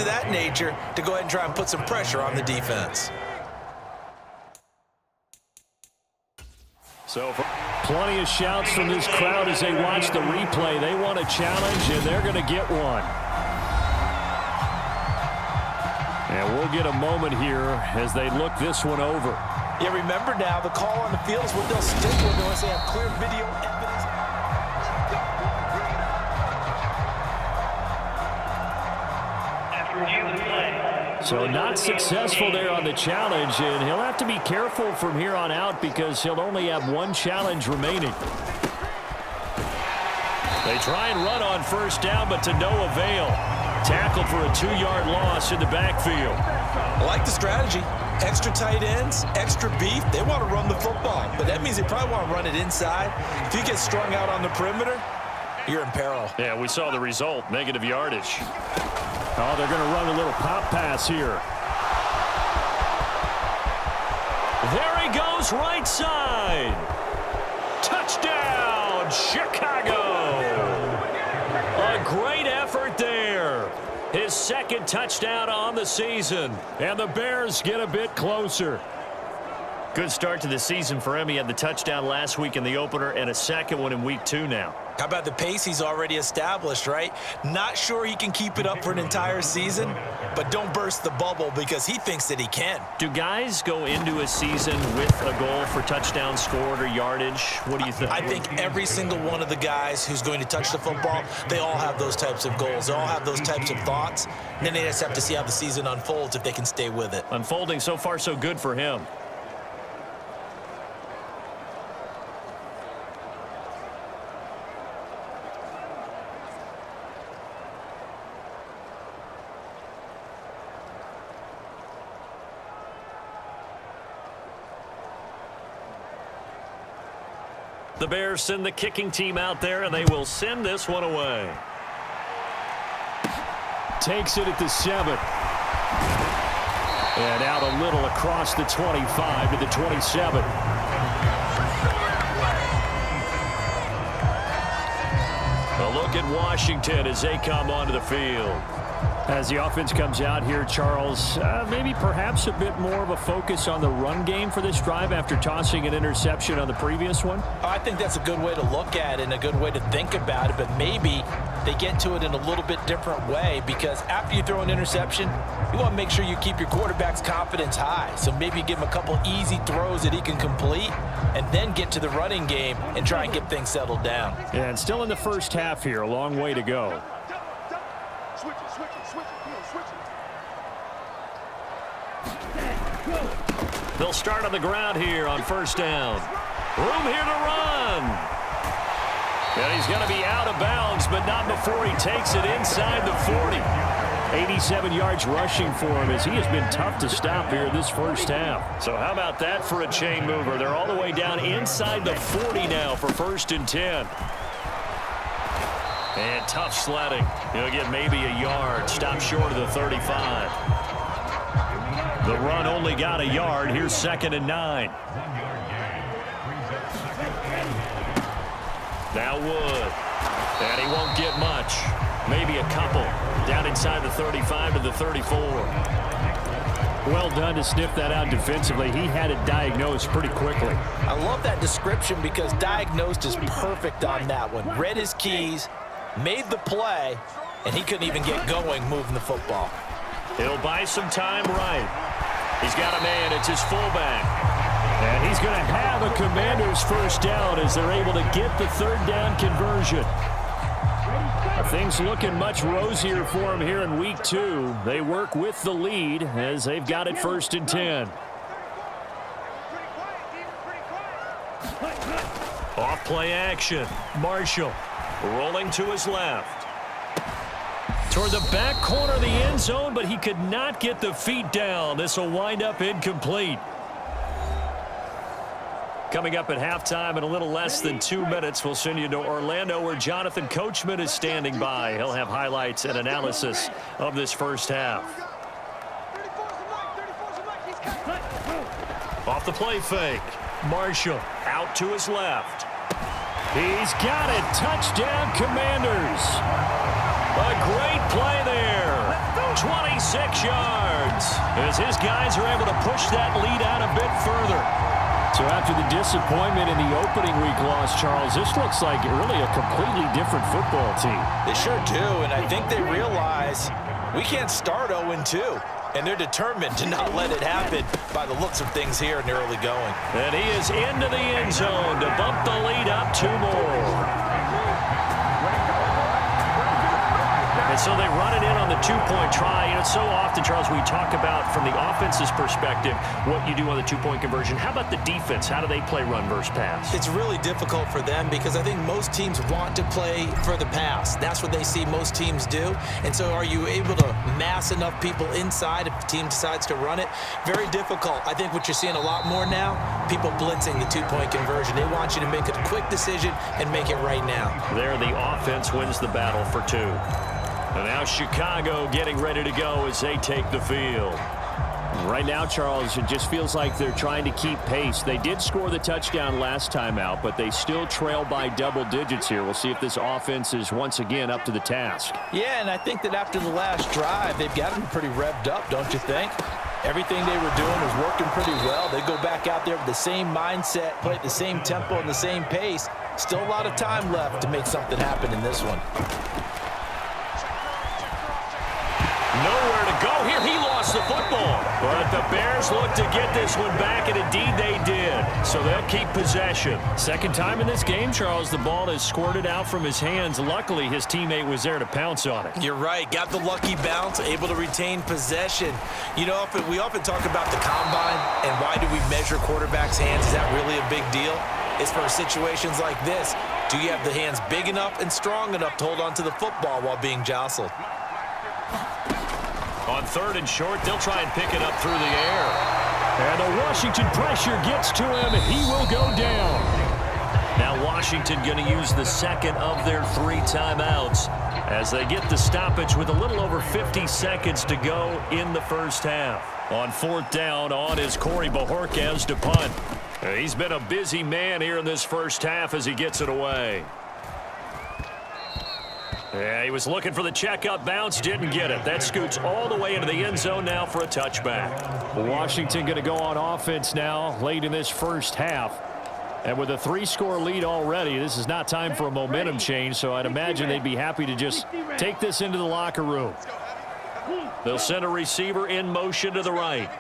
of that nature to go ahead and try and put some pressure on the defense. So plenty of shouts from this crowd as they watch the replay. They want a challenge, and they're going to get one. And we'll get a moment here as they look this one over. Yeah, remember now, the call on the field is what they'll stick with unless they have clear video evidence. So not successful there on the challenge, and he'll have to be careful from here on out because he'll only have one challenge remaining. They try and run on first down, but to no avail. Tackled for a 2-yard loss in the backfield. I like the strategy. Extra tight ends, extra beef. They want to run the football, but that means they probably want to run it inside. If you get strung out on the perimeter, you're in peril. Yeah, we saw the result, negative yardage. Oh, they're going to run a little pop pass here. There he goes, right side. Touchdown, Chicago. A great effort there. His second touchdown on the season. And the Bears get a bit closer. Good start to the season for him. He had the touchdown last week in the opener and a second one in week 2 now. How about the pace he's already established, right? Not sure he can keep it up for an entire season, but don't burst the bubble because he thinks that he can. Do guys go into a season with a goal for touchdowns scored or yardage? What do you think? I think every single one of the guys who's going to touch the football, they all have those types of goals. They all have those types of thoughts. And then they just have to see how the season unfolds if they can stay with it. Unfolding so far so good for him. The Bears send the kicking team out there, and they will send this one away. Takes it at the 7. And out a little across the 25 to the 27. A look at Washington as they come onto the field. As the offense comes out here, Charles, maybe perhaps a bit more of a focus on the run game for this drive after tossing an interception on the previous one? I think that's a good way to look at it and a good way to think about it, but maybe they get to it in a little bit different way because after you throw an interception, you want to make sure you keep your quarterback's confidence high. So maybe give him a couple easy throws that he can complete and then get to the running game and try and get things settled down. Yeah, and still in the first half here, a long way to go. They'll start on the ground here on first down. Room here to run. And he's going to be out of bounds, but not before he takes it inside the 40. 87 yards rushing for him as he has been tough to stop here this first half. So how about that for a chain mover? They're all the way down inside the 40 now for first and 10. And tough sledding. He'll get maybe a yard. Stop short of the 35. The run only got a yard. Here's second and 9. Now Wood. And he won't get much. Maybe a couple. Down inside the 35 to the 34. Well done to sniff that out defensively. He had it diagnosed pretty quickly. I love that description because diagnosed is perfect on that one. Read his keys, made the play, and he couldn't even get going moving the football. He'll buy some time right. He's got a man. It's his fullback. And he's going to have a Commander's first down as they're able to get the third down conversion. Things looking much rosier for him here in week 2. They work with the lead as they've got it first and 10. Off play action. Marshall rolling to his left. Toward the back corner of the end zone, but he could not get the feet down. This will wind up incomplete. Coming up at halftime in a little less than 2 minutes, we'll send you to Orlando where Jonathan Coachman is standing by. He'll have highlights and analysis of this first half. Off the play fake. Marshall out to his left. He's got it. Touchdown, Commanders. A great play there. 26 yards, as his guys are able to push that lead out a bit further. So after the disappointment in the opening week loss, Charles, this looks like really a completely different football team. They sure do, and I think they realize we can't start 0-2, and they're determined to not let it happen by the looks of things here in the early going. And he is into the end zone to bump the lead up 2 more. And so they run it in on the 2-point try. You know, so often, Charles, we talk about from the offense's perspective what you do on the 2-point conversion. How about the defense? How do they play run versus pass? It's really difficult for them because I think most teams want to play for the pass. That's what they see most teams do. And so are you able to mass enough people inside if the team decides to run it? Very difficult. I think what you're seeing a lot more now, people blitzing the 2-point conversion. They want you to make a quick decision and make it right now. There, the offense wins the battle for 2. And now Chicago getting ready to go as they take the field. Right now, Charles, it just feels like they're trying to keep pace. They did score the touchdown last time out, but they still trail by double digits here. We'll see if this offense is once again up to the task. Yeah, and I think that after the last drive, they've got them pretty revved up, don't you think? Everything they were doing was working pretty well. They go back out there with the same mindset, play at the same tempo and the same pace. Still a lot of time left to make something happen in this one. Nowhere to go here. He lost the football. But the Bears look to get this one back, and indeed they did. So they'll keep possession. Second time in this game, Charles, the ball has squirted out from his hands. Luckily, his teammate was there to pounce on it. You're right. Got the lucky bounce, able to retain possession. You know, we often talk about the combine and why do we measure quarterbacks' hands. Is that really a big deal? It's for situations like this. Do you have the hands big enough and strong enough to hold on to the football while being jostled? On 3rd and short, they'll try and pick it up through the air. And the Washington pressure gets to him, and he will go down. Now Washington going to use the second of their 3 timeouts as they get the stoppage with a little over 50 seconds to go in the first half. On 4th down, on is Corey Bojorquez to punt. He's been a busy man here in this first half as he gets it away. Yeah, he was looking for the checkup bounce, didn't get it. That scoots all the way into the end zone now for a touchback. Washington going to go on offense now late in this first half. And with a 3-score lead already, this is not time for a momentum change, so I'd imagine they'd be happy to just take this into the locker room. They'll send a receiver in motion to the right.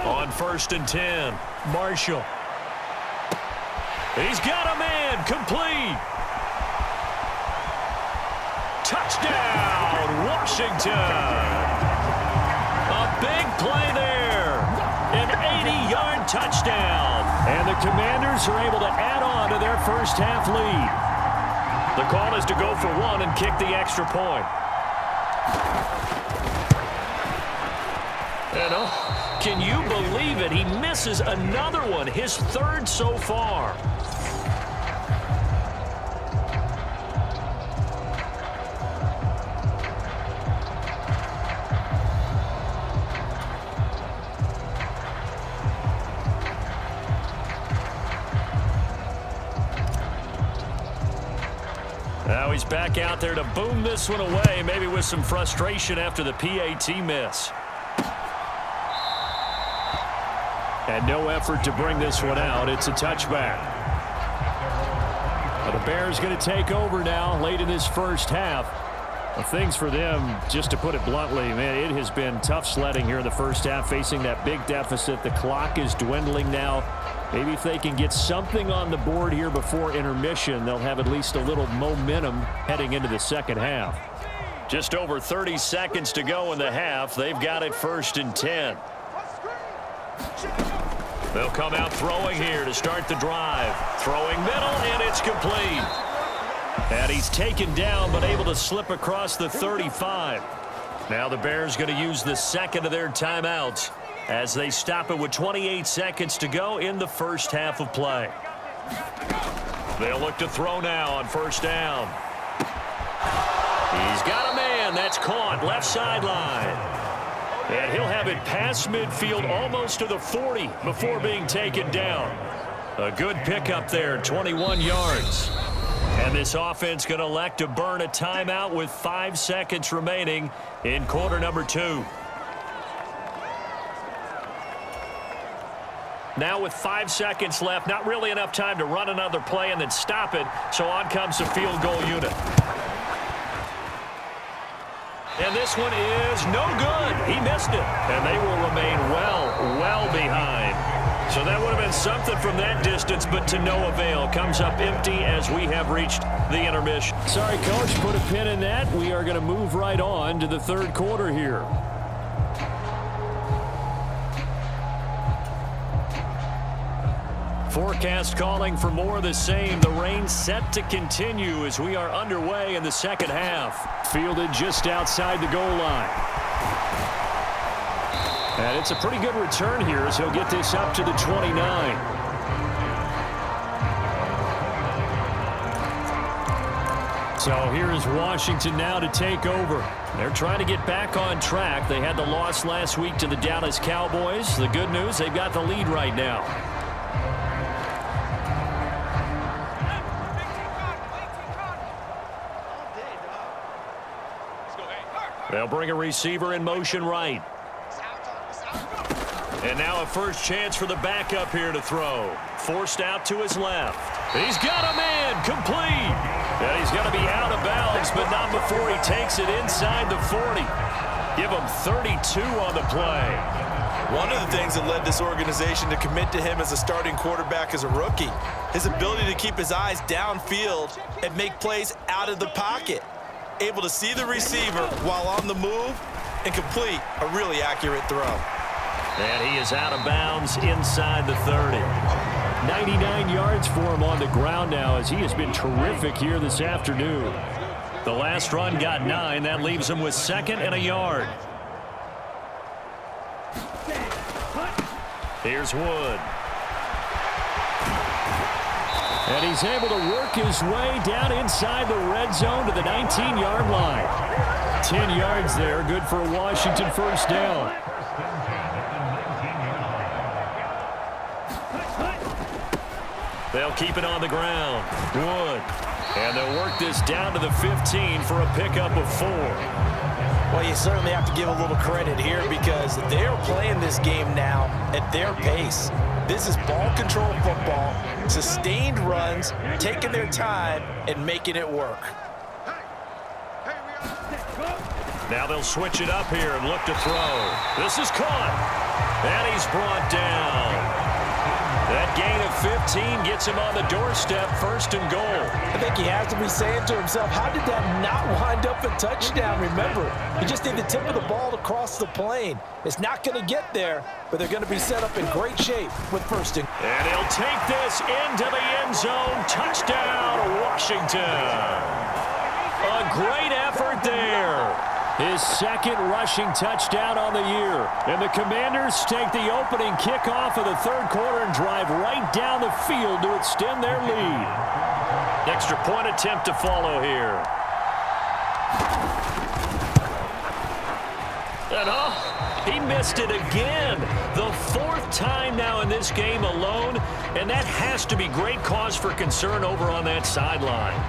On 1st and 10, Marshall. He's got a man, complete. Touchdown, Washington. A big play there. An 80-yard touchdown. And the Commanders are able to add on to their first half lead. The call is to go for 1 and kick the extra point. And can you believe it? He misses another one, his 3rd so far. Now he's back out there to boom this one away, maybe with some frustration after the PAT miss. And no effort to bring this one out. It's a touchback. Well, the Bears going to take over now late in this first half. Well, things for them, just to put it bluntly, man, it has been tough sledding here in the first half, facing that big deficit. The clock is dwindling now. Maybe if they can get something on the board here before intermission, they'll have at least a little momentum heading into the second half. Just over 30 seconds to go in the half. They've got it 1st and 10. They'll come out throwing here to start the drive. Throwing middle, and it's complete. And he's taken down, but able to slip across the 35. Now the Bears going to use the second of their timeouts as they stop it with 28 seconds to go in the first half of play. They'll look to throw now on 1st down. He's got a man. That's caught left sideline. And he'll have it past midfield almost to the 40 before being taken down. A good pickup there, 21 yards. And this offense going to elect to burn a timeout with 5 seconds remaining in quarter number 2. Now with 5 seconds left, not really enough time to run another play and then stop it, so on comes the field goal unit. And this one is no good. He missed it. And they will remain well behind. So that would have been something from that distance, but to no avail. Comes up empty as we have reached the intermission. Sorry, Coach, put a pin in that. We are going to move right on to the third quarter here. Forecast calling for more of the same. The rain set to continue as we are underway in the second half. Fielded just outside the goal line. And it's a pretty good return here as he'll get this up to the 29. So here is Washington now to take over. They're trying to get back on track. They had the loss last week to the Dallas Cowboys. The good news, they've got the lead right now. They'll bring a receiver in motion right. And now a first chance for the backup here to throw. Forced out to his left. He's got a man complete. And he's going to be out of bounds, but not before he takes it inside the 40. Give him 32 on the play. One of the things that led this organization to commit to him as a starting quarterback as a rookie, his ability to keep his eyes downfield and make plays out of the pocket. Able to see the receiver while on the move and complete a really accurate throw. And he is out of bounds inside the 30. 99 yards for him on the ground now as he has been terrific here this afternoon. The last run got 9. That leaves him with 2nd and a yard. Here's Wood. And he's able to work his way down inside the red zone to the 19-yard line. 10 yards there, good for a Washington first down. They'll keep it on the ground. Wood. And they'll work this down to the 15 for a pickup of 4. Well, you certainly have to give a little credit here because they're playing this game now at their pace. This is ball control football, sustained runs, taking their time and making it work. Now they'll switch it up here and look to throw. This is caught. And he's brought down. That gain of 15 gets him on the doorstep, 1st and goal. I think he has to be saying to himself, how did that not wind up a touchdown? Remember, you just need the tip of the ball to cross the plane. It's not going to get there, but they're going to be set up in great shape with 1st and goal. And he'll take this into the end zone. Touchdown, Washington. A great effort there. His 2nd rushing touchdown on the year. And the Commanders take the opening kickoff of the 3rd quarter and drive right down the field to extend their lead. Extra point attempt to follow here. And he missed it again. The 4th time now in this game alone. And that has to be great cause for concern over on that sideline.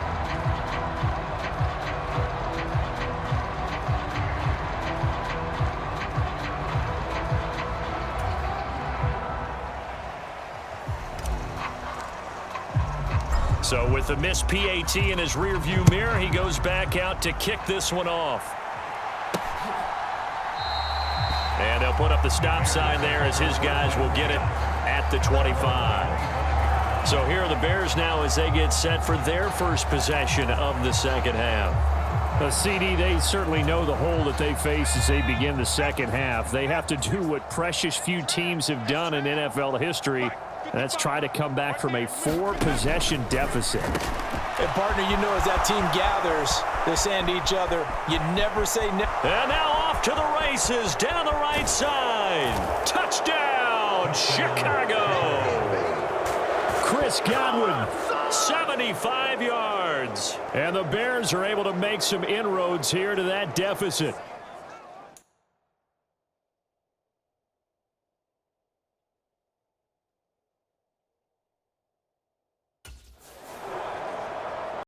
So with the missed PAT in his rearview mirror, he goes back out to kick this one off. And they'll put up the stop sign there as his guys will get it at the 25. So here are the Bears now as they get set for their first possession of the second half. CD, they certainly know the hole that they face as they begin the second half. They have to do what precious few teams have done in NFL history. That's try to come back from a 4-possession deficit. And partner, you know as that team gathers, they're saying to each other, you never say never. And now off to the races down the right side. Touchdown, Chicago. Chris Godwin. 75 yards. And the Bears are able to make some inroads here to that deficit.